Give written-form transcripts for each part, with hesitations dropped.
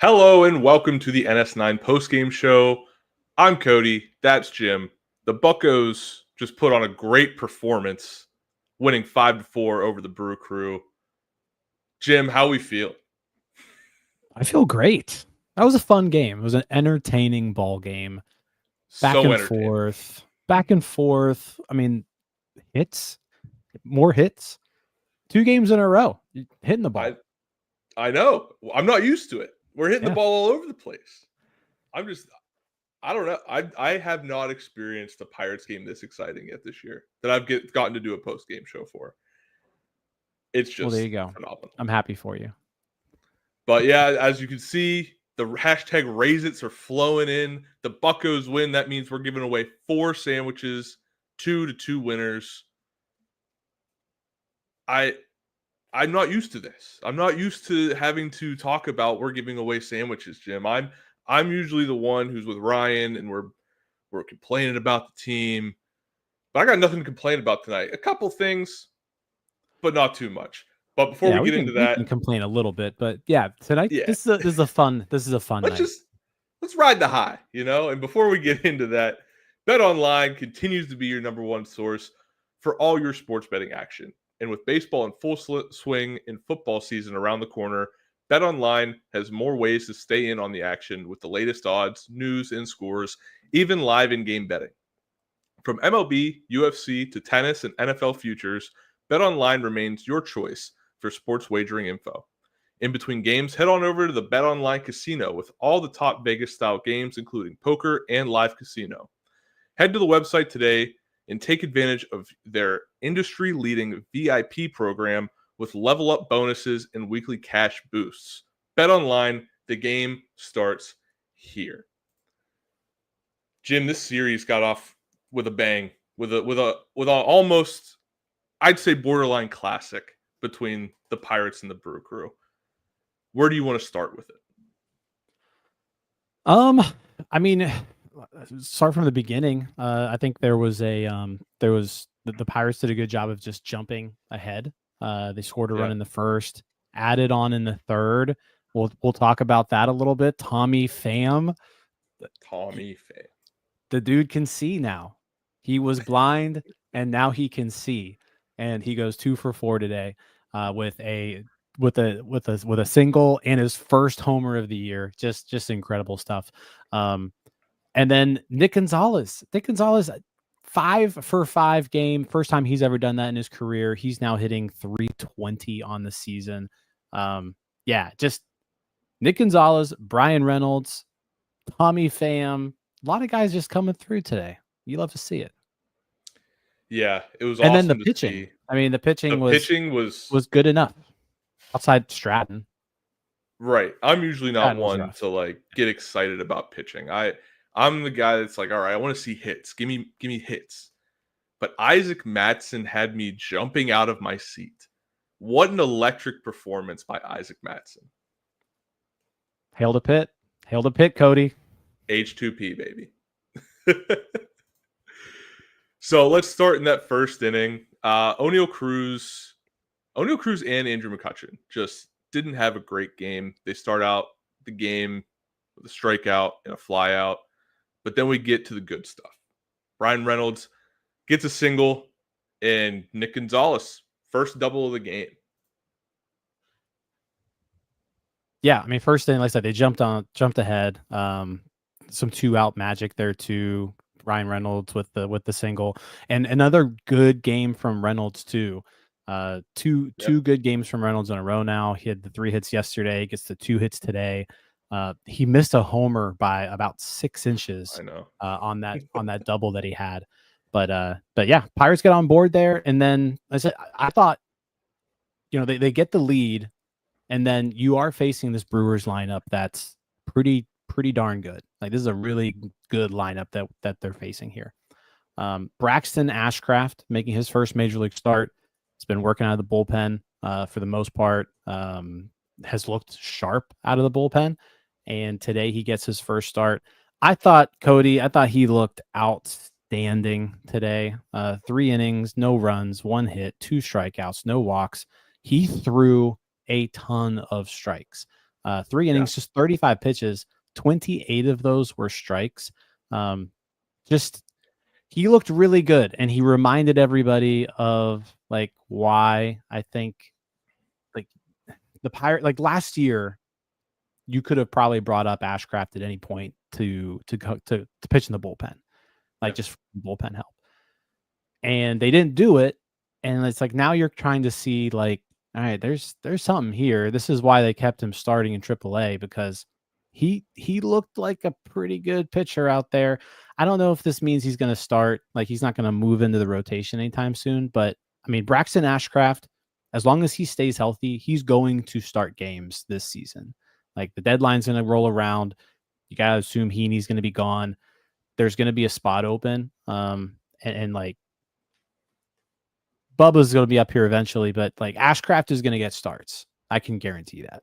Hello and welcome to the NS9 postgame show. I'm Cody. That's Jim. The Buccos just put on a great performance, winning 5-4 over the Brew Crew. Jim, how we feel? I feel great. That was a fun game. It was an entertaining ball game. Back and forth. I mean, more hits. 2 games in a row. Hitting the ball. I know. I'm not used to it. We're hitting the ball all over the place. I don't know. I have not experienced a Pirates game this exciting yet this year that I've gotten to do a post-game show for. It's just there you go. Phenomenal. I'm happy for you. But yeah, as you can see, the hashtag Raise-Its are flowing in. The Buccos win. That means we're giving away 4 sandwiches, 2 winners. I'm not used to this. I'm not used to having to talk about we're giving away sandwiches, Jim. I'm usually the one who's with Ryan and we're complaining about the team. But I got nothing to complain about tonight. A couple things, but not too much. But before we get into that, we can complain a little bit. But yeah, tonight this is a fun night. Let's ride the high, And before we get into that, BetOnline continues to be your number one source for all your sports betting action. And with baseball in full swing and football season around the corner, BetOnline has more ways to stay in on the action with the latest odds, news, and scores, even live in-game betting. From MLB, UFC, to tennis and NFL futures, BetOnline remains your choice for sports wagering info. In between games, head on over to the BetOnline Casino with all the top Vegas-style games, including poker and live casino. Head to the website today and take advantage of their industry-leading VIP program with level-up bonuses and weekly cash boosts. BetOnline, the game starts here. Jim, this series got off with a bang, with a almost, I'd say, borderline classic between the Pirates and the Brew Crew. Where do you want to start with it? I mean, start from the beginning. I think the Pirates did a good job of just jumping ahead. They scored a run in the first, added on in the third. We'll talk about that a little bit. Tommy Pham. The dude can see now. He was blind and now he can see. And he goes 2 for 4 today with a single and his first homer of the year. Just incredible stuff. And then Nick Gonzales, 5 for 5 game. First time he's ever done that in his career. He's now hitting 320 on the season. Just Nick Gonzales, Brian Reynolds, Tommy Pham. A lot of guys just coming through today. You love to see it. Yeah, it was and awesome. And then the pitching. See. I mean, the pitching was good enough. Outside Stratton. Right. I'm usually not one to get excited about pitching. I'm the guy that's like, all right, I want to see hits. Give me hits. But Isaac Mattson had me jumping out of my seat. What an electric performance by Isaac Mattson. Hail to pit. Hail to pit, Cody. H2P, baby. So let's start in that first inning. O'Neal Cruz and Andrew McCutchen just didn't have a great game. They start out the game with a strikeout and a flyout, but then we get to the good stuff. Brian Reynolds gets a single, and Nick Gonzales, first double of the game. Yeah, I mean, first thing, like I said, they jumped ahead. Some 2-out magic there too. Ryan Reynolds with the single, and another good game from Reynolds too. Two good games from Reynolds in a row now. He had the 3 hits yesterday, gets the 2 hits today. He missed a homer by about 6 inches. I know. On that double that he had. But yeah, Pirates get on board there, and then I thought, they get the lead, And then you are facing this Brewers lineup that's pretty darn good. Like this is a really good lineup that they're facing here. Braxton Ashcraft making his first major league start. He's been working out of the bullpen for the most part. Has looked sharp out of the bullpen, and today he gets his first start. I thought he looked outstanding today. 3 innings, no runs, 1 hit, 2 strikeouts, no walks. He threw a ton of strikes. 3 innings, just 35 pitches. 28 of those were strikes. He looked really good, and he reminded everybody of like why I think like the Pirate, like last year, you could have probably brought up Ashcraft at any point to pitch in the bullpen, like just bullpen help, and they didn't do it. And it's like now you're trying to see like, all right, there's something here. This is why they kept him starting in AAA, because he looked like a pretty good pitcher out there. I don't know if this means he's going to start, like he's not going to move into the rotation anytime soon, but I mean, Braxton Ashcraft, as long as he stays healthy, he's going to start games this season. Like the deadline's going to roll around. You got to assume Heaney's going to be gone. There's going to be a spot open. And like Bubba's going to be up here eventually, but like Ashcraft is going to get starts. I can guarantee that.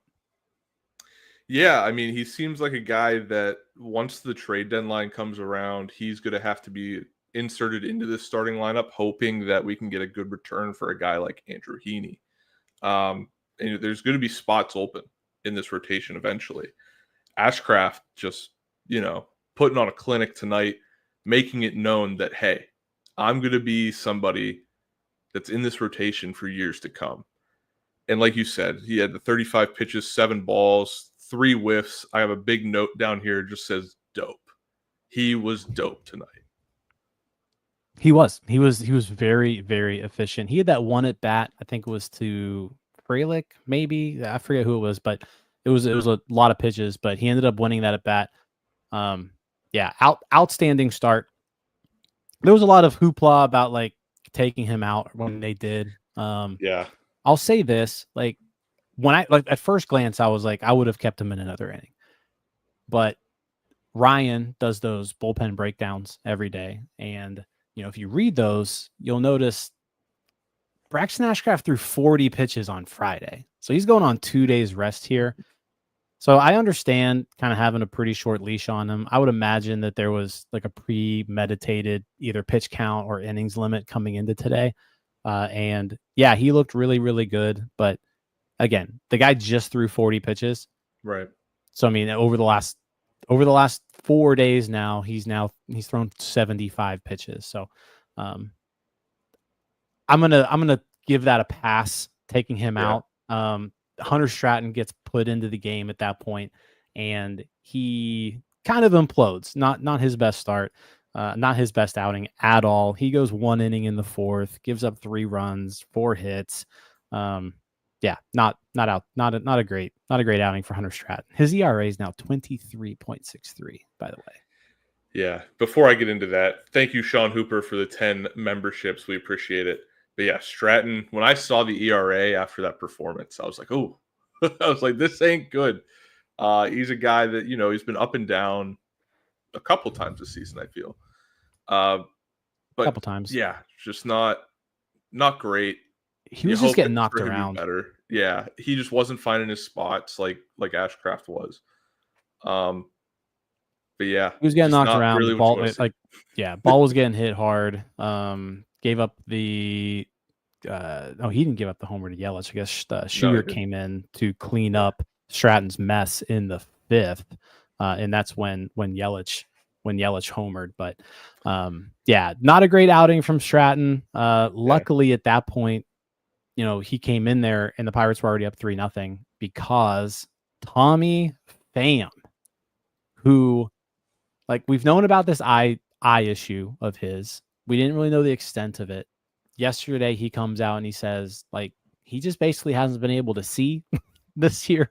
Yeah, I mean, he seems like a guy that once the trade deadline comes around, he's going to have to be inserted into this starting lineup, hoping that we can get a good return for a guy like Andrew Heaney. And there's going to be spots open in this rotation eventually. Ashcraft just, putting on a clinic tonight, making it known that, hey, I'm going to be somebody that's in this rotation for years to come. And like you said, he had the 35 pitches, 7 balls, 3 whiffs. I have a big note down here. It just says dope. He was dope tonight. He was very, very efficient. He had that one at bat. I think it was to Frelick, maybe. I forget who it was, but it was a lot of pitches, but he ended up winning that at bat. Outstanding start. There was a lot of hoopla about like taking him out when they did. I'll say this, like when at first glance, I was like, I would have kept him in another inning, but Ryan does those bullpen breakdowns every day. And, if you read those, you'll notice Braxton Ashcraft threw 40 pitches on Friday. So he's going on 2 days rest here. So I understand kind of having a pretty short leash on him. I would imagine that there was like a premeditated either pitch count or innings limit coming into today. And yeah, he looked really, really good. But again, the guy just threw 40 pitches. Right. So, I mean, over the last 4 days now, he's thrown 75 pitches. So, I'm going to give that a pass, taking him out. Hunter Stratton gets put into the game at that point, and he kind of implodes. Not his best start, not his best outing at all. He goes 1 inning in the 4th, gives up 3 runs, 4 hits. Not a great outing for Hunter Stratton. His ERA is now 23.63, by the way. Yeah. Before I get into that, thank you, Sean Hooper, for the 10 memberships. We appreciate it. But yeah, Stratton, when I saw the ERA after that performance, I was like, oh, I was like, this ain't good. He's a guy that, he's been up and down a couple times this season, I feel. But a couple times. Yeah, just not great. He was just getting knocked around. Better. Yeah, he just wasn't finding his spots like Ashcraft was. But yeah, he was getting knocked around. Really ball was getting hit hard. Gave up the he didn't give up the homer to Yelich. I guess Sugar came in to clean up Stratton's mess in the 5th, and that's when Yelich homered. But not a great outing from Stratton. Luckily at that point, he came in there and the Pirates were already up 3-0 because Tommy Pham, who, like, we've known about this eye issue of his. We didn't really know the extent of it. Yesterday, he comes out and he says, like, he just basically hasn't been able to see this year.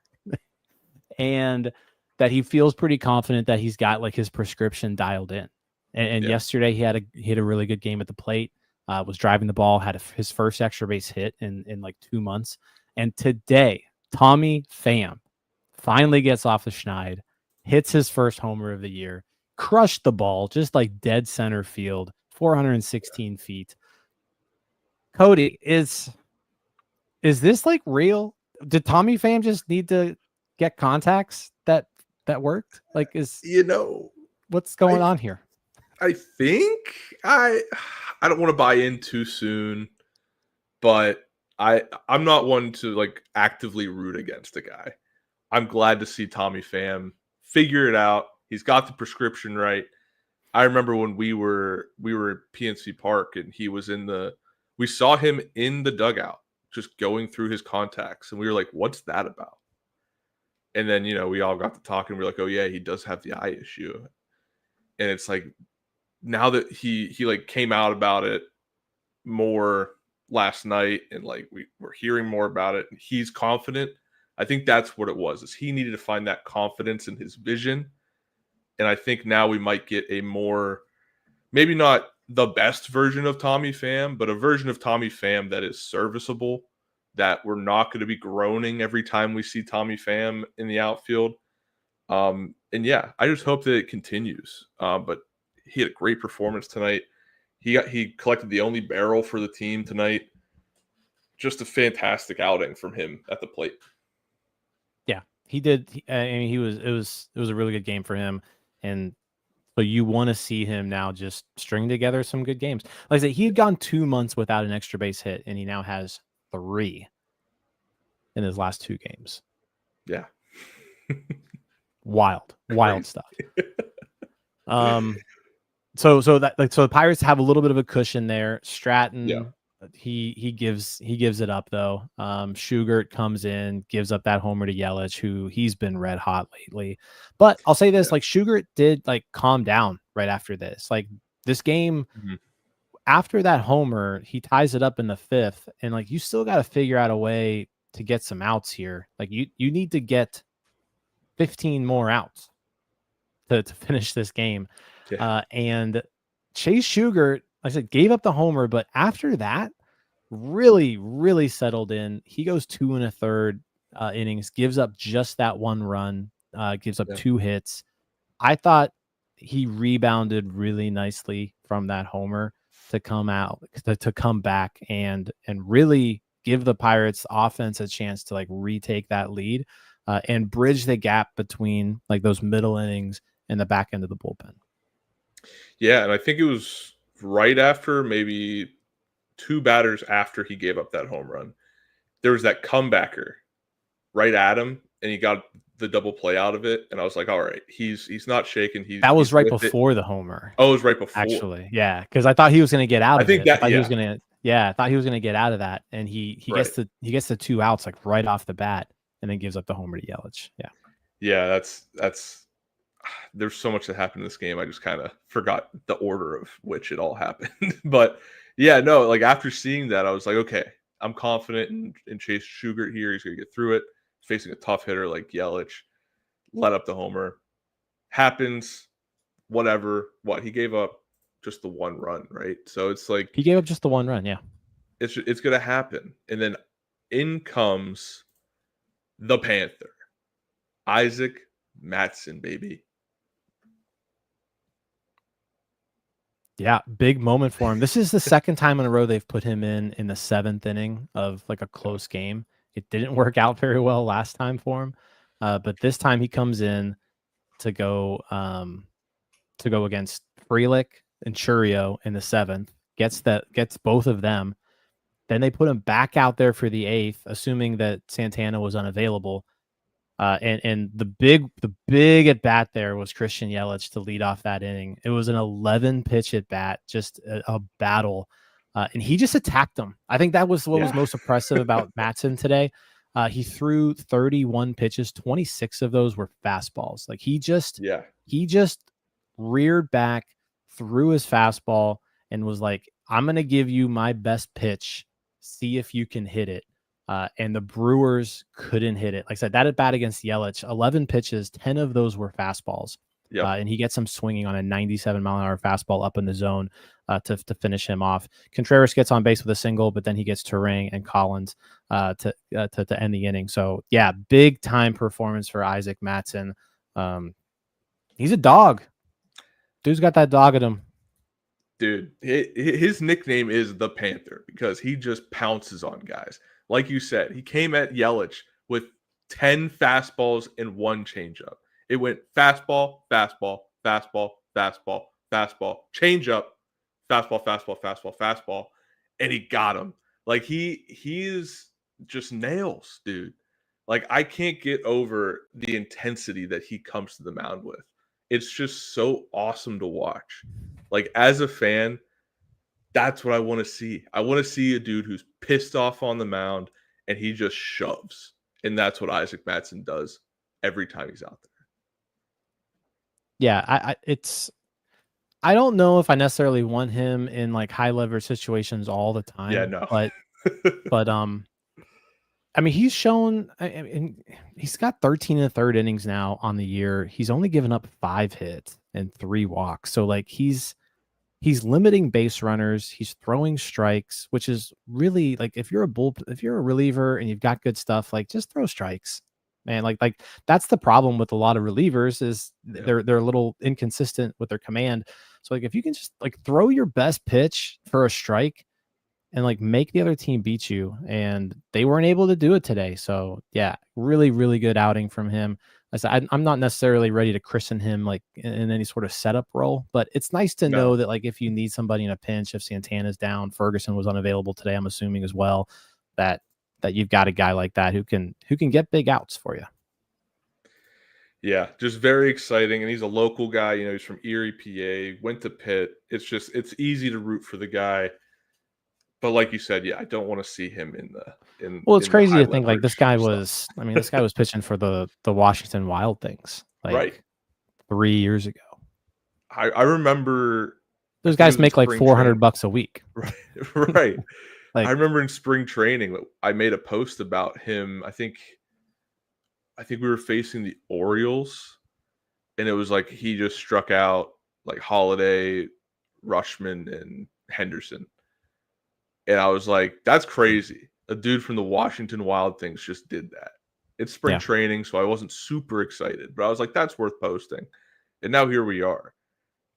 And that he feels pretty confident that he's got, like, his prescription dialed in. And yesterday, he had a really good game at the plate, was driving the ball, had his first extra base hit in like 2 months. And today, Tommy Pham finally gets off the schneid, hits his first homer of the year, crushed the ball, just like dead center field, 416 feet. Cody, is this like real? Did Tommy Pham just need to get contacts that worked? Like, what's going on here? I think I don't want to buy in too soon, but I'm not one to like actively root against a guy. I'm glad to see Tommy Pham figure it out. He's got the prescription right. I remember when we were at PNC Park and we saw him in the dugout just going through his contacts, and we were like, what's that about? And then, we all got to talking. We're like, oh yeah, he does have the eye issue. And it's like, now that he like came out about it more last night, and like we're hearing more about it, and he's confident. I think that's what it was, is he needed to find that confidence in his vision. And I think now we might get a more, maybe not the best version of Tommy Pham, but a version of Tommy Pham that is serviceable, that we're not going to be groaning every time we see Tommy Pham in the outfield. And yeah, I just hope that it continues. But he had a great performance tonight. He collected the only barrel for the team tonight. Just a fantastic outing from him at the plate. Yeah, he did. It was a really good game for him. And so you want to see him now just string together some good games. Like I said, he had gone 2 months without an extra base hit, and he now has 3 in his last 2 games. Yeah. Wild stuff. So the Pirates have a little bit of a cushion there. Stratton, yeah. he gives it up though. Shugart comes in, gives up that homer to Yelich, who he's been red hot lately. But I'll say this, like Shugart did like calm down right after this. Like this game, after that homer, he ties it up in the 5th, and like you still got to figure out a way to get some outs here. Like you need to get 15 more outs to finish this game. Yeah. And Chase Shugart, like I said, gave up the homer, but after that, really, really settled in. He goes 2 1/3 innings, gives up just that 1 run, gives up 2 hits. I thought he rebounded really nicely from that homer to come out, to come back and really give the Pirates offense a chance to like retake that lead and bridge the gap between like those middle innings and the back end of the bullpen. Yeah, and I think it was right after, maybe 2 batters after he gave up that home run, there was that comebacker right at him, and he got the double play out of it. And I was like, all right, he's not shaking. That was right before the homer. Oh, it was right before. Actually, yeah, because I thought he was going to get out of it. I thought he was going to get out of that, and he gets the 2 outs like right off the bat, and then gives up the homer to Yelich. Yeah. Yeah, that's there's so much that happened in this game. I just kind of forgot the order of which it all happened. But yeah, no, like after seeing that, I was like, okay, I'm confident in Chase Shugart here. He's going to get through it. Facing a tough hitter like Yelich, let up the homer. Happens, whatever. He gave up just the 1 run, right? So it's like he gave up just the 1 run, yeah. It's going to happen. And then in comes the Panther, Isaac Mattson, baby. Yeah, big moment for him. This is the second time in a row they've put him in the 7th inning of like a close game. It didn't work out very well last time for him, but this time he comes in to go against Frelick and Churio in the 7th. Gets both of them. Then they put him back out there for the 8th, assuming that Santana was unavailable. And the big at bat there was Christian Yelich to lead off that inning. It was an 11 pitch at bat, just a battle. And he just attacked them. I think that was what was most impressive about Mattson today. He threw 31 pitches, 26 of those were fastballs. Like he just reared back, threw his fastball, and was like, I'm going to give you my best pitch. See if you can hit it. And the Brewers couldn't hit it. Like I said, that at bat against Yelich, 11 pitches, 10 of those were fastballs. And he gets him swinging on a 97-mile-an-hour fastball up in the zone to finish him off. Contreras gets on base with a single, but then he gets Turang and Collins to end the inning. So yeah, big time performance for Isaac Mattson. He's a dog. Dude's got that dog at him. Dude, his nickname is the Panther because he just pounces on guys. Like you said, he came at Yelich with 10 fastballs and 1 changeup. It went fastball, fastball, fastball, fastball, fastball, changeup, fastball, fastball, fastball, fastball, and he got him. Like he is just nails, dude. Like I can't get over the intensity that he comes to the mound with. It's just so awesome to watch. Like as a fan, that's what I want to see. I want to see a dude who's pissed off on the mound and he just shoves. And that's what Isaac Mattson does every time he's out there. Yeah, I don't know if I necessarily want him in like high leverage situations all the time. Yeah, no. but I mean, he's shown. I mean, he's got 13 and a third innings now on the year. He's only given up 5 hits and 3 walks. So like he's limiting base runners. He's throwing strikes, which is really like if you're a reliever and you've got good stuff, like just throw strikes, man. Like that's the problem with a lot of relievers is they're a little inconsistent with their command. So like if you can just like throw your best pitch for a strike and like make the other team beat you, and they weren't able to do it today. So yeah, really, really good outing from him. I said, I'm not necessarily ready to christen him like in any sort of setup role, but it's nice to know that like if you need somebody in a pinch, if Santana's down, Ferguson was unavailable today, I'm assuming as well, that you've got a guy like that who can get big outs for you. Yeah, just very exciting. And he's a local guy. You know, he's from Erie, PA, went to Pitt. It's easy to root for the guy. But like you said, yeah, I don't want to see him in. Well, it's in crazy to think like this guy stuff. was. I mean, this guy was pitching for the Washington Wild Things like 3 years ago. I remember those guys make like $400 a week. Right. Like I remember in spring training, I made a post about him. I think we were facing the Orioles, and it was like he just struck out like Holiday, Rushman, and Henderson. And I was like, that's crazy. A dude from the Washington Wild Things just did that. It's spring training, so I wasn't super excited. But I was like, that's worth posting. And now here we are,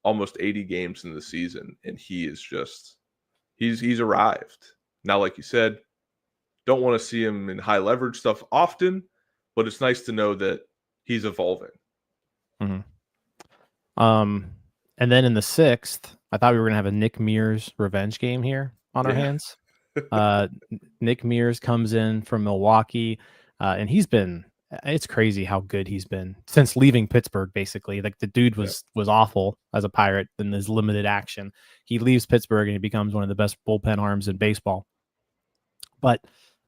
almost 80 games in the season, and he is just he's arrived. Now, like you said, don't want to see him in high leverage stuff often, but it's nice to know that he's evolving. Mm-hmm. And then in the 6th, I thought we were gonna have a Nick Mears revenge game here on our hands. Nick Mears comes in from Milwaukee, and it's crazy how good he's been since leaving Pittsburgh. Basically, like the dude was awful as a Pirate in his limited action. He leaves Pittsburgh and he becomes one of the best bullpen arms in baseball. But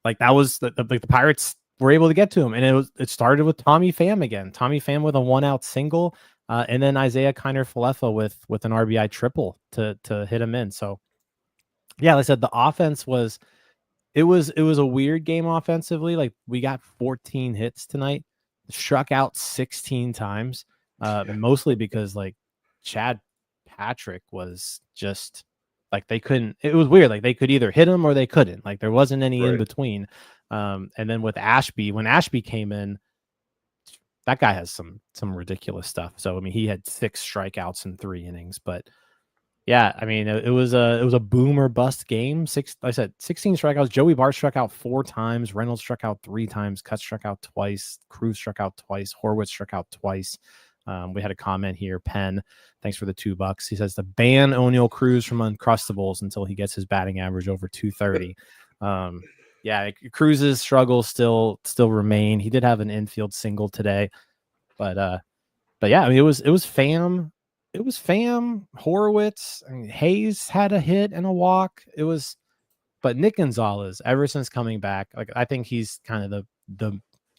like that was the Pirates were able to get to him, and it started with Tommy Pham again. Tommy Pham with a 1-out single, and then Isaiah Kiner-Falefa with an RBI triple to hit him in. So yeah, like I said, the offense was a weird game offensively. Like we got 14 hits tonight, struck out 16 times, and mostly because like Chad Patrick was just like they couldn't. It was weird. Like they could either hit him or they couldn't. Like there wasn't any in between. And then with Ashby, when Ashby came in, that guy has some ridiculous stuff. So I mean, he had 6 strikeouts in 3 innings, but. Yeah, I mean, it was a boom or bust game. 16 strikeouts. Joey Bart struck out 4 times. Reynolds struck out 3 times. Cutts struck out twice. Cruz struck out twice. Horwitz struck out twice. We had a comment here. Penn, thanks for the $2. He says to ban O'Neal Cruz from Uncrustables until he gets his batting average over 230. Yeah, Cruz's struggles still remain. He did have an infield single today, but yeah, I mean, it was Pham. It was Pham, Horowitz. I mean, Hayes had a hit and a walk. But Nick Gonzales, ever since coming back, like I think he's kind of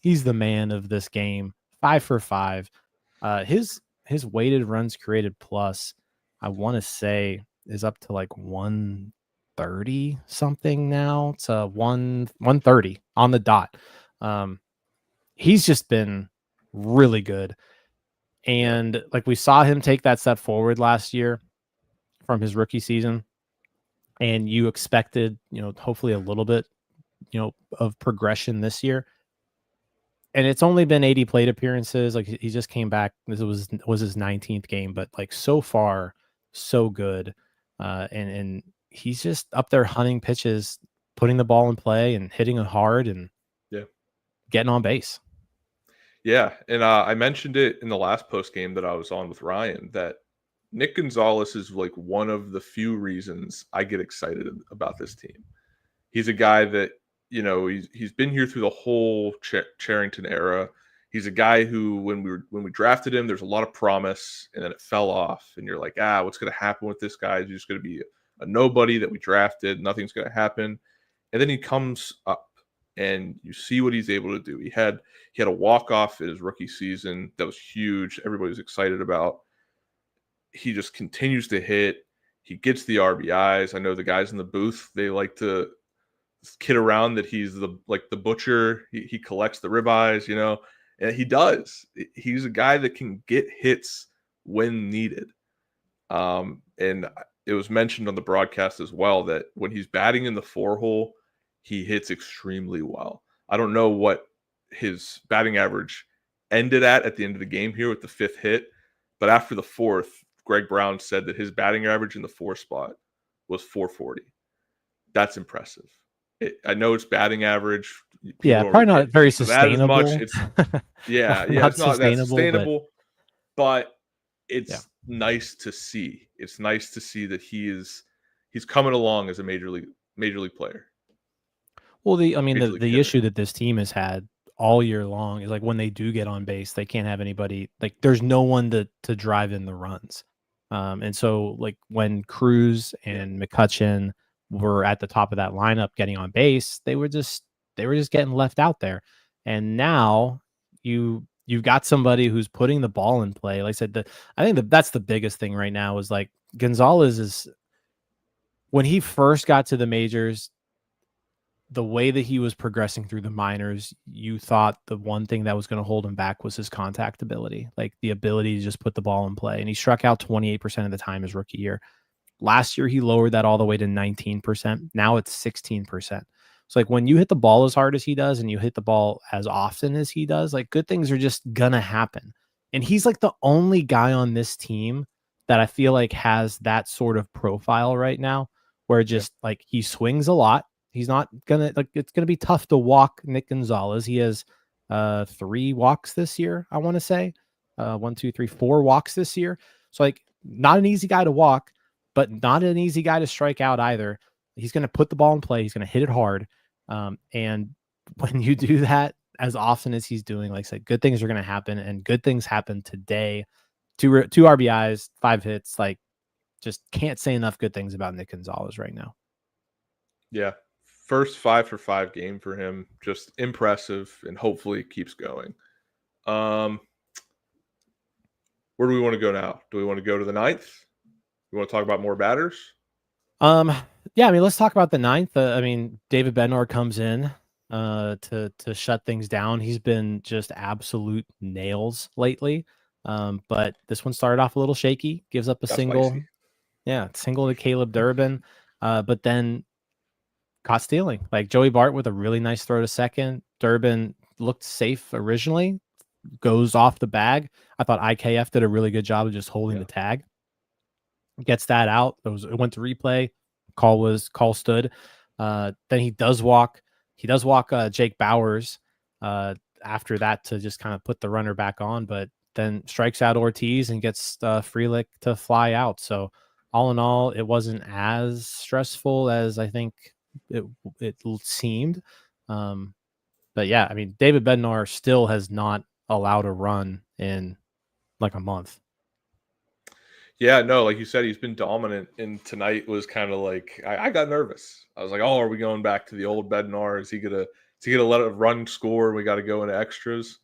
he's the man of this game. 5 for 5. His weighted runs created plus, I want to say, is up to like 130 something now. It's 130 on the dot. He's just been really good. And like we saw him take that step forward last year from his rookie season, and you expected, hopefully a little bit of progression this year. And it's only been 80 plate appearances. Like he just came back. This was his 19th game, but like so far, so good. And he's just up there hunting pitches, putting the ball in play and hitting it hard and getting on base. Yeah. And I mentioned it in the last post game that I was on with Ryan that Nick Gonzales is like one of the few reasons I get excited about this team. He's a guy that, he's been here through the whole Cherington era. He's a guy who, when we drafted him, there's a lot of promise, and then it fell off. And you're like, what's going to happen with this guy? He's just going to be a nobody that we drafted. Nothing's going to happen. And then he comes up, and you see what he's able to do. He had a walk-off in his rookie season that was huge. Everybody was excited about. He just continues to hit. He gets the RBIs. I know the guys in the booth, they like to kid around that he's the butcher. He collects the ribeyes, and he does. He's a guy that can get hits when needed. And it was mentioned on the broadcast as well that when he's batting in the 4-hole, he hits extremely well. I don't know what his batting average ended at the end of the game here with the 5th hit, but after the 4th, Greg Brown said that his batting average in the 4 spot was 440. That's impressive. I know it's batting average. People probably not very sustainable. It's not that sustainable, but it's nice to see. It's nice to see that he's coming along as a major league player. Well, the issue that this team has had all year long is like when they do get on base, they can't have anybody, like there's no one to drive in the runs. And so like when Cruz and McCutchen were at the top of that lineup getting on base, they were just getting left out there. And now you've got somebody who's putting the ball in play. Like I said, I think that's the biggest thing right now is like Gonzalez is, when he first got to the majors, the way that he was progressing through the minors, you thought the one thing that was going to hold him back was his contact ability, like the ability to just put the ball in play. And he struck out 28% of the time his rookie year. Last year, he lowered that all the way to 19%. Now it's 16%. So like when you hit the ball as hard as he does and you hit the ball as often as he does, like good things are just gonna happen. And he's like the only guy on this team that I feel like has that sort of profile right now where just like he swings a lot. He's not gonna, like, it's gonna be tough to walk Nick Gonzalez. He has 3 walks this year, I want to say. 1, 2, 3, 4 walks this year. So like not an easy guy to walk, but not an easy guy to strike out either. He's going to put the ball in play. He's going to hit it hard. And when you do that as often as he's doing, like I said, good things are going to happen, and good things happen today. 2 RBIs, 5 hits. Like, just can't say enough good things about Nick Gonzalez right now. Yeah. First 5 for 5 game for him. Just impressive, and hopefully it keeps going. Where do we want to go now? Do we want to go to the 9th? You want to talk about more batters? Yeah, I mean, let's talk about the 9th. I mean, David Bednar comes in to shut things down. He's been just absolute nails lately. But this one started off a little shaky, gives up a single. Spicy. Yeah, single to Caleb Durbin. But then caught stealing. Like Joey Bart with a really nice throw to second. Durbin looked safe originally, goes off the bag. I thought IKF did a really good job of just holding the tag. Gets that out. It went to replay. Call stood. Then he does walk Jake Bowers after that to just kind of put the runner back on, but then strikes out Ortiz and gets Frelick to fly out. So all in all, it wasn't as stressful as I think it seemed. But yeah, I mean, David Bednar still has not allowed a run in like a month. Yeah, no, like you said, he's been dominant, and tonight was kind of like I got nervous. I was like, "Oh, are we going back to the old Bednar? Is he gonna let a run score? And we got to go into extras?"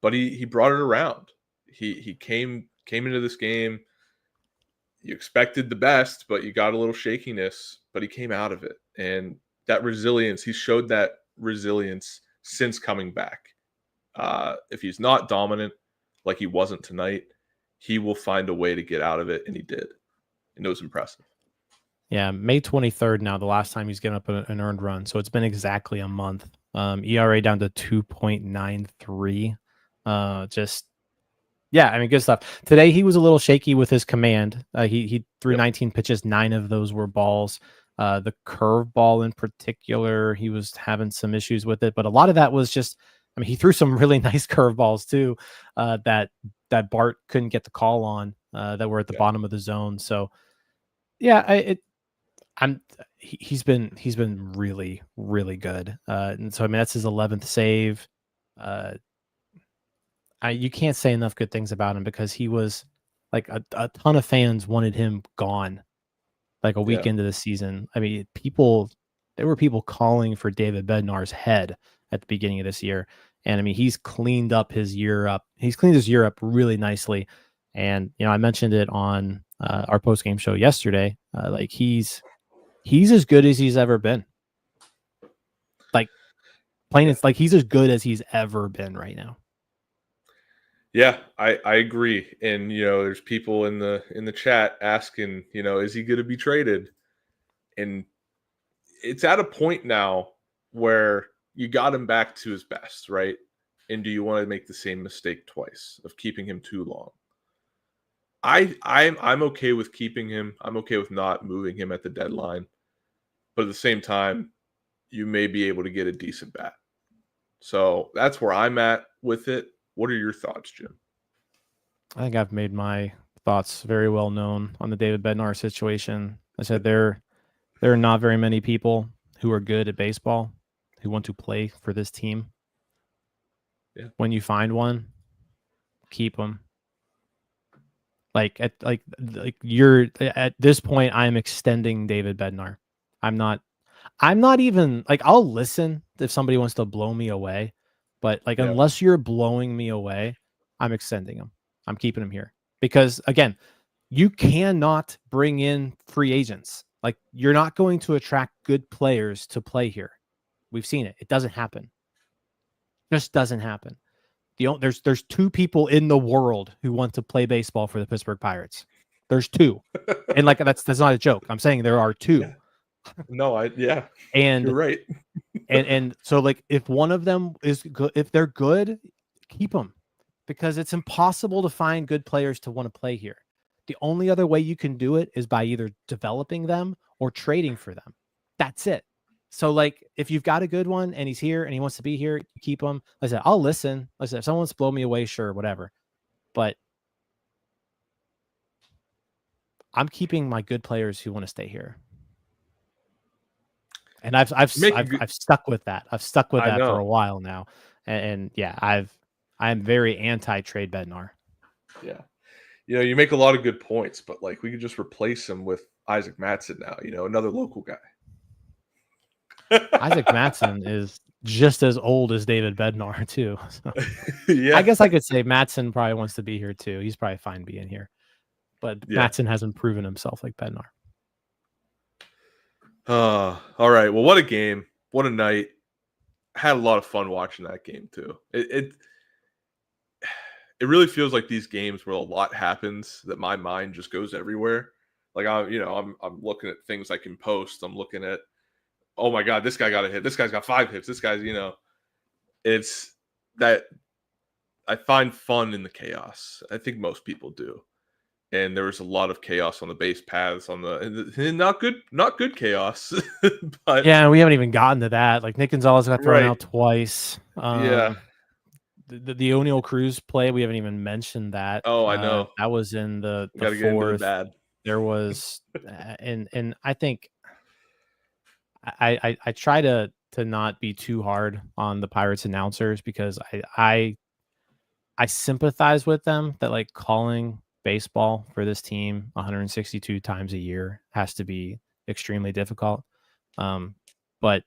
But he brought it around. He came into this game. You expected the best, but you got a little shakiness. But he came out of it, and that resilience. He showed that resilience since coming back. If he's not dominant like he wasn't tonight, he will find a way to get out of it, and he did. And it was impressive. Yeah, May 23rd now, the last time he's given up an earned run. So it's been exactly a month. ERA down to 2.93. Yeah, I mean, good stuff. Today he was a little shaky with his command. He threw 19 pitches, 9 of those were balls. The curveball in particular, he was having some issues with it, but a lot of that was just, I mean, he threw some really nice curveballs too, that Bart couldn't get the call on, that were at the bottom of the zone. So yeah, he's been really, really good. And so I mean, that's his 11th save. You can't say enough good things about him because he was like a ton of fans wanted him gone like a week into the season. I mean, there were people calling for David Bednar's head at the beginning of this year. And I mean, he's cleaned his year up really nicely. And, you know, I mentioned it on our post-game show yesterday. Like he's as good as he's ever been. Like plain, it's like he's as good as he's ever been right now. Yeah, I agree. And, you know, there's people in the chat asking, you know, is he going to be traded? And it's at a point now where you got him back to his best, right? And do you want to make the same mistake twice of keeping him too long? I'm okay with keeping him. I'm okay with not moving him at the deadline. But at the same time, you may be able to get a decent bat. So that's where I'm at with it. What are your thoughts, Jim? I think I've made my thoughts very well known on the David Bednar situation. I said there are not very many people who are good at baseball who want to play for this team. Yeah. When you find one, keep them. Like you're at this point, I'm extending David Bednar. I'm not even like, I'll listen if somebody wants to blow me away, but like, unless you're blowing me away, I'm extending him. I'm keeping him here because again, you cannot bring in free agents. Like you're not going to attract good players to play here. We've seen it. It doesn't happen. Just doesn't happen. There's 2 people in the world who want to play baseball for the Pittsburgh Pirates. There's 2. And like, that's not a joke. I'm saying there are 2. Yeah. No, and you're right. and so like, if one of them is good, if they're good, keep them because it's impossible to find good players to want to play here. The only other way you can do it is by either developing them or trading for them. That's it. So like, if you've got a good one and he's here and he wants to be here, you keep him. Like I said, I'll listen. Like I said, if someone wants to blow me away, sure, whatever. But I'm keeping my good players who want to stay here. And I've stuck with that. I've stuck with that for a while now. And yeah, I'm very anti-trade Bednar. Yeah. You know, you make a lot of good points, but like we could just replace him with Isaac Mattson now, you know, another local guy. Isaac Mattson is just as old as David Bednar too. So yeah. I guess I could say Mattson probably wants to be here too. He's probably fine being here. But Mattson hasn't proven himself like Bednar. All right. Well, what a game. What a night. Had a lot of fun watching that game too. It really feels like these games where a lot happens that my mind just goes everywhere. Like I'm looking at things I can post. I'm looking at, oh my God, this guy got a hit. This guy's got 5 hits. This guy's, it's that I find fun in the chaos. I think most people do. And there was a lot of chaos on the base paths and not good chaos. But yeah, we haven't even gotten to that. Like Nick Gonzales got thrown out twice. The O'Neill Cruz play, we haven't even mentioned that. Oh, I know. That was in the 4th. There was, and I think I try to not be too hard on the Pirates announcers because I sympathize with them that like calling baseball for this team 162 times a year has to be extremely difficult. But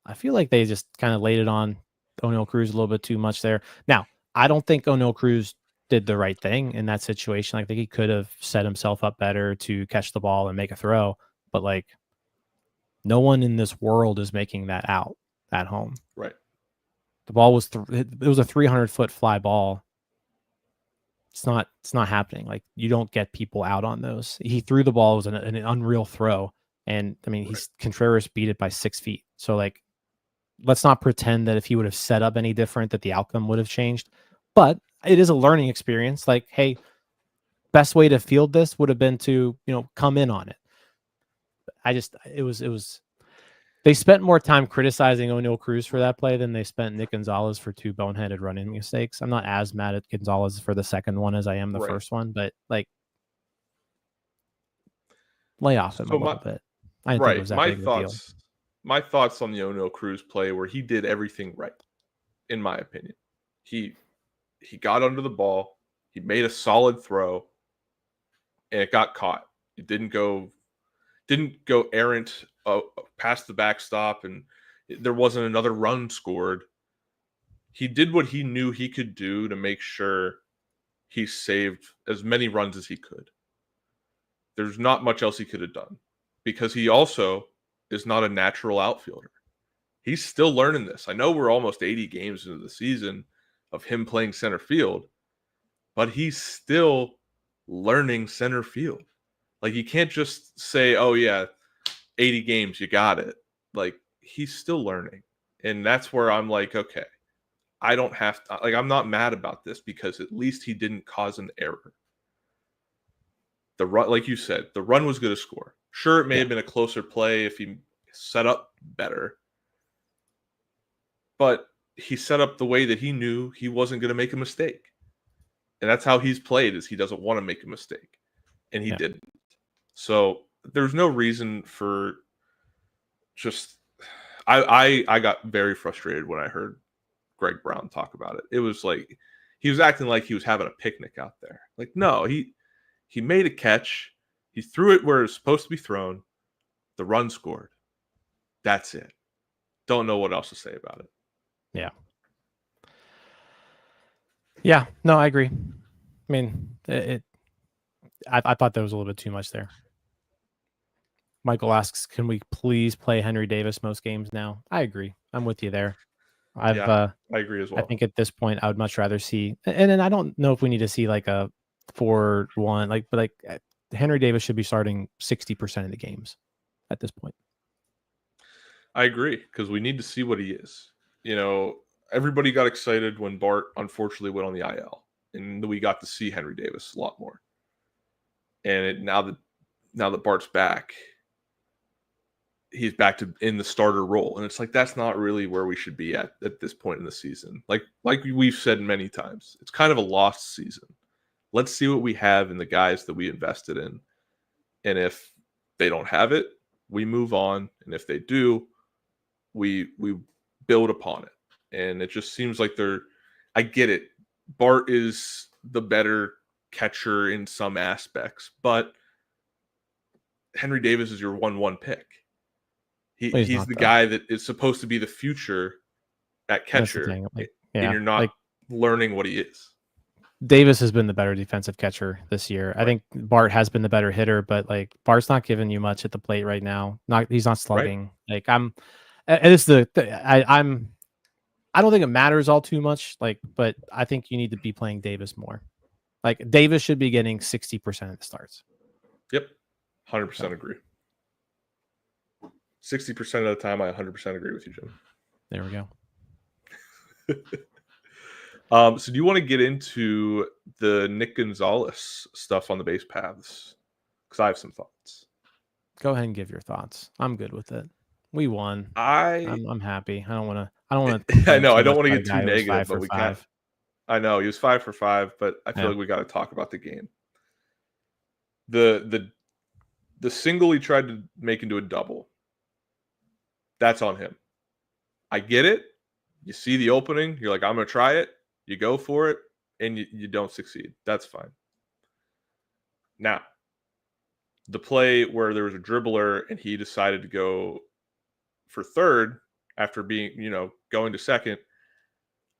I feel like they just kind of laid it on O'Neill Cruz a little bit too much there. Now, I don't think O'Neill Cruz did the right thing in that situation. I think he could have set himself up better to catch the ball and make a throw, but like no one in this world is making that out at home. Right. The ball was it was a 300-foot fly ball. It's not happening. Like you don't get people out on those. He threw the ball. It was an unreal throw, And I mean, Contreras beat it by 6 feet. So like, let's not pretend that if he would have set up any different, that the outcome would have changed. But it is a learning experience. Like, hey, best way to field this would have been to, come in on it. They spent more time criticizing O'Neal Cruz for that play than they spent Nick Gonzales for 2 boneheaded running mistakes. I'm not as mad at Gonzalez for the second one as I am the first one, but like, lay off him a little bit. I didn't think it was that big of a deal. My thoughts on the O'Neal Cruz play were he did everything right, in my opinion. He got under the ball, he made a solid throw, and it got caught. It didn't go errant past the backstop, and there wasn't another run scored. He did what he knew he could do to make sure he saved as many runs as he could. There's not much else he could have done because he also is not a natural outfielder. He's still learning this. I know we're almost 80 games into the season of him playing center field, but he's still learning center field. Like, you can't just say, oh yeah, 80 games, you got it. Like, he's still learning. And that's where I'm like, okay, I don't have to, like, I'm not mad about this because at least he didn't cause an error. The run, like you said, the run was going to score. Sure, it may have been a closer play if he set up better, but he set up the way that he knew he wasn't going to make a mistake. And that's how he's played, is he doesn't want to make a mistake. And he didn't. So there's no reason for just I got very frustrated when I heard Greg Brown talk about it. It was like he was acting like he was having a picnic out there. Like, no, he made a catch. He threw it where it was supposed to be thrown. The run scored. That's it. Don't know what else to say about it. Yeah. Yeah. No, I agree. I mean, I thought there was a little bit too much there. Michael asks, can we please play Henry Davis most games now? I agree. I'm with you there. I agree as well. I think at this point, I would much rather see, and then I don't know if we need to see like a 4-1, but Henry Davis should be starting 60% of the games at this point. I agree, because we need to see what he is. Everybody got excited when Bart unfortunately went on the IL, and we got to see Henry Davis a lot more. And now that Bart's back, he's back to in the starter role, and it's like that's not really where we should be at this point in the season. Like we've said many times, it's kind of a lost season. Let's see what we have in the guys that we invested in, and if they don't have it, we move on, and if they do, we build upon it. And it just seems like I get it. Bart is the better catcher in some aspects, but Henry Davis is your 1-1 pick. He's the guy that is supposed to be the future at catcher, and you're not learning what he is. Davis has been the better defensive catcher this year. Right. I think Bart has been the better hitter, but Bart's not giving you much at the plate right now. He's not slugging. Right. I don't think it matters all too much. But I think you need to be playing Davis more. Davis should be getting 60% of the starts. Yep, 100% agree. 60% of the time, I 100% agree with you, Jim. There we go. So do you want to get into the Nick Gonzales stuff on the base paths? Because I have some thoughts. Go ahead and give your thoughts. I'm good with it. We won. I'm happy. I don't want to. I know. I don't want to get too negative, but we can't. I know he was 5 for 5, but I feel like we got to talk about the game. The single he tried to make into a double. That's on him. I get it. You see the opening. You're like, I'm going to try it. You go for it, and you don't succeed. That's fine. Now, the play where there was a dribbler and he decided to go for third after being, going to second,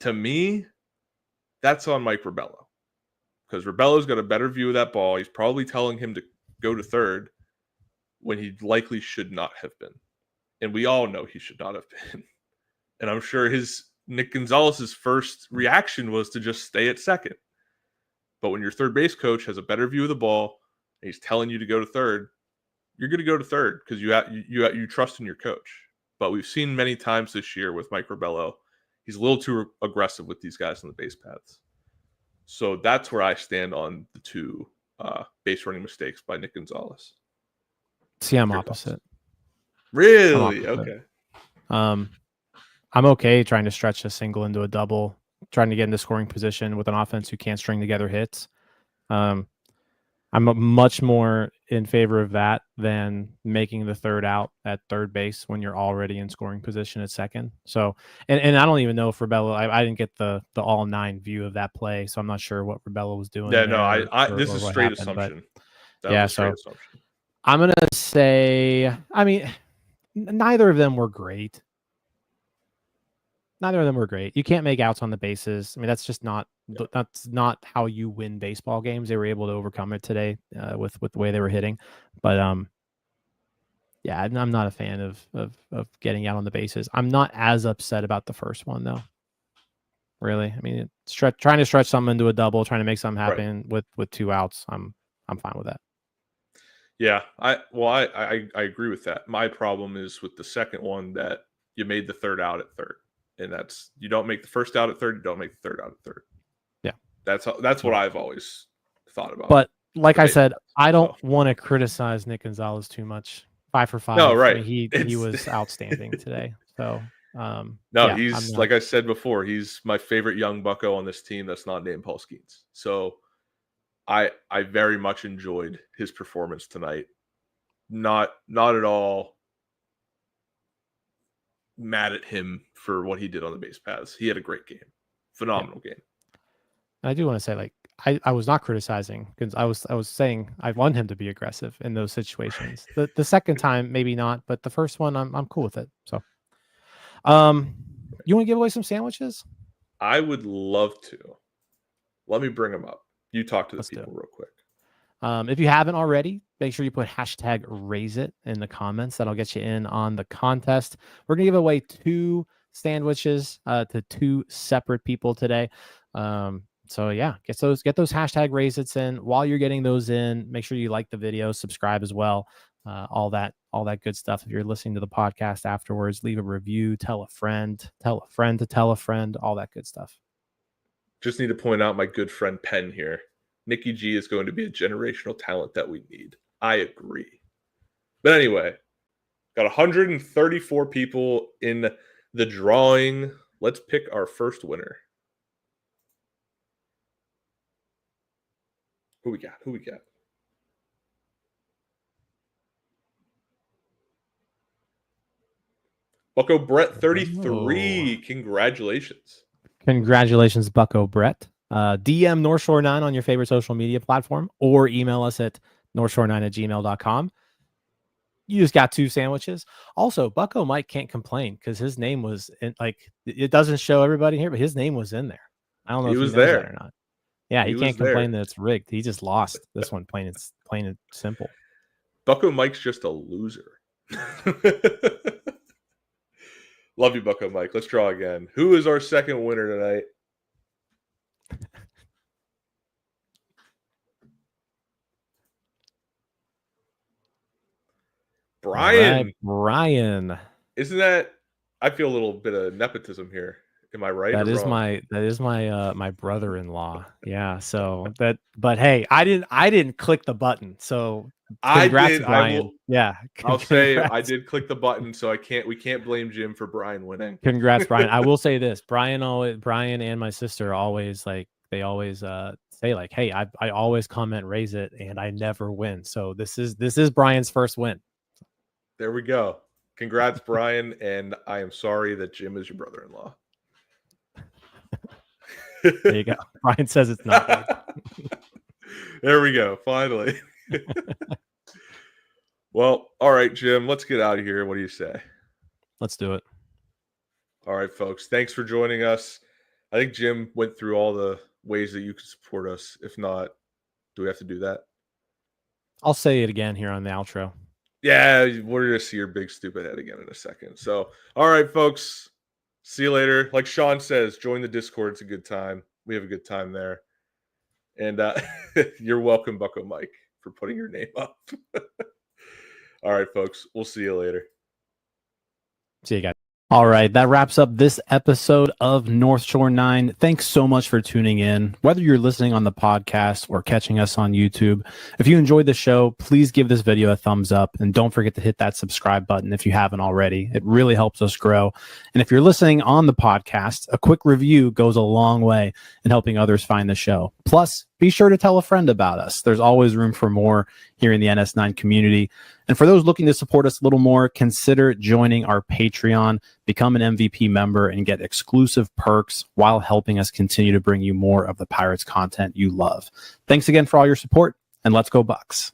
to me, that's on Mike Rebello. Because Rebello's got a better view of that ball. He's probably telling him to go to third when he likely should not have been. And we all know he should not have been. And I'm sure Nick Gonzalez' first reaction was to just stay at second. But when your third base coach has a better view of the ball and he's telling you to go to third, you're going to go to third because you trust in your coach. But we've seen many times this year with Mike Rebello, he's a little too aggressive with these guys on the base paths. So that's where I stand on the two base running mistakes by Nick Gonzales. See, I'm opposite. Really? Okay. I'm okay trying to stretch a single into a double, trying to get into scoring position with an offense who can't string together hits. I'm much more in favor of that than making the third out at third base when you're already in scoring position at second. So, and I don't even know if Rebello, I didn't get the all 9 view of that play, so I'm not sure what Rebello was doing. Yeah, no, this is straight assumption. That was a straight assumption. I'm going to say, I mean, neither of them were great. You can't make outs on the bases. I mean, that's just not how you win baseball games. They were able to overcome it today with the way they were hitting. But yeah, I'm not a fan of getting out on the bases. I'm not as upset about the first one though. Really, I mean, trying to stretch something into a double, trying to make something happen with 2 outs. I'm fine with that. Yeah, I agree with that. My problem is with the second one that you made the third out at third. And that's, you don't make the first out at third, you don't make the third out at third. Yeah. That's what I've always thought about. But like I said, I don't want to criticize Nick Gonzales too much. 5 for 5. No, right. I mean, he was outstanding today. So he's like I said before, he's my favorite young bucko on this team that's not named Paul Skeens. So I very much enjoyed his performance tonight. Not at all mad at him for what he did on the base paths. He had a great game. Phenomenal game. And I do want to say, like, I was not criticizing because I was saying I want him to be aggressive in those situations. The second time, maybe not, but the first one I'm cool with it. So you want to give away some sandwiches? I would love to. Let me bring them up. You talk to the people real quick. If you haven't already, make sure you put #RaiseIt in the comments. That'll get you in on the contest. We're going to give away 2 sandwiches to 2 separate people today. So yeah, get those #RaiseIts in. While you're getting those in, make sure you like the video, subscribe as well. All that good stuff. If you're listening to the podcast afterwards, leave a review, tell a friend to tell a friend, all that good stuff. Just need to point out my good friend Penn here. Nikki G is going to be a generational talent that we need. I agree. But anyway, got 134 people in the drawing. Let's pick our first winner. Who we got? Bucko Brett 33. Congratulations. Congratulations, Bucko Brett. DM North Shore 9 on your favorite social media platform or email us at northshore9@gmail.com. You just got 2 sandwiches. Also, Bucko Mike can't complain because his name was in, like, it doesn't show everybody here, but his name was in there. I don't know if he was there or not. Yeah, he can't complain that it's rigged. He just lost this one, plain and simple. Bucko Mike's just a loser. Love you, Bucko Mike. Let's draw again. Who is our second winner tonight? Brian. Right, Brian. Isn't that? I feel a little bit of nepotism here. Am I right? That is my brother-in-law. Yeah. So but hey, I didn't click the button. So congrats, Brian. I'll say I did click the button, so we can't blame Jim for Brian winning. Congrats, Brian. I will say this: Brian and my sister always say like, hey, I always comment raise it, and I never win. So this is Brian's first win. There we go. Congrats, Brian, and I am sorry that Jim is your brother-in-law. There you go. Brian says it's not. There we go. Finally. Well, all right, Jim, let's get out of here. What do you say? Let's do it. All right, folks. Thanks for joining us. I think Jim went through all the ways that you can support us. If not, do we have to do that? I'll say it again here on the outro. Yeah, we're going to see your big stupid head again in a second. So, all right, folks. See you later. Like Sean says, join the Discord. It's a good time. We have a good time there. And you're welcome, Bucko Mike, for putting your name up. All right, folks. We'll see you later. See you guys. All right, that wraps up this episode of North Shore 9. Thanks so much for tuning in. Whether you're listening on the podcast or catching us on YouTube, if you enjoyed the show, please give this video a thumbs up and don't forget to hit that subscribe button if you haven't already. It really helps us grow. And if you're listening on the podcast, a quick review goes a long way in helping others find the show. Plus, be sure to tell a friend about us. There's always room for more here in the NS9 community. And for those looking to support us a little more, consider joining our Patreon, become an MVP member, and get exclusive perks while helping us continue to bring you more of the Pirates content you love. Thanks again for all your support, and let's go Bucs.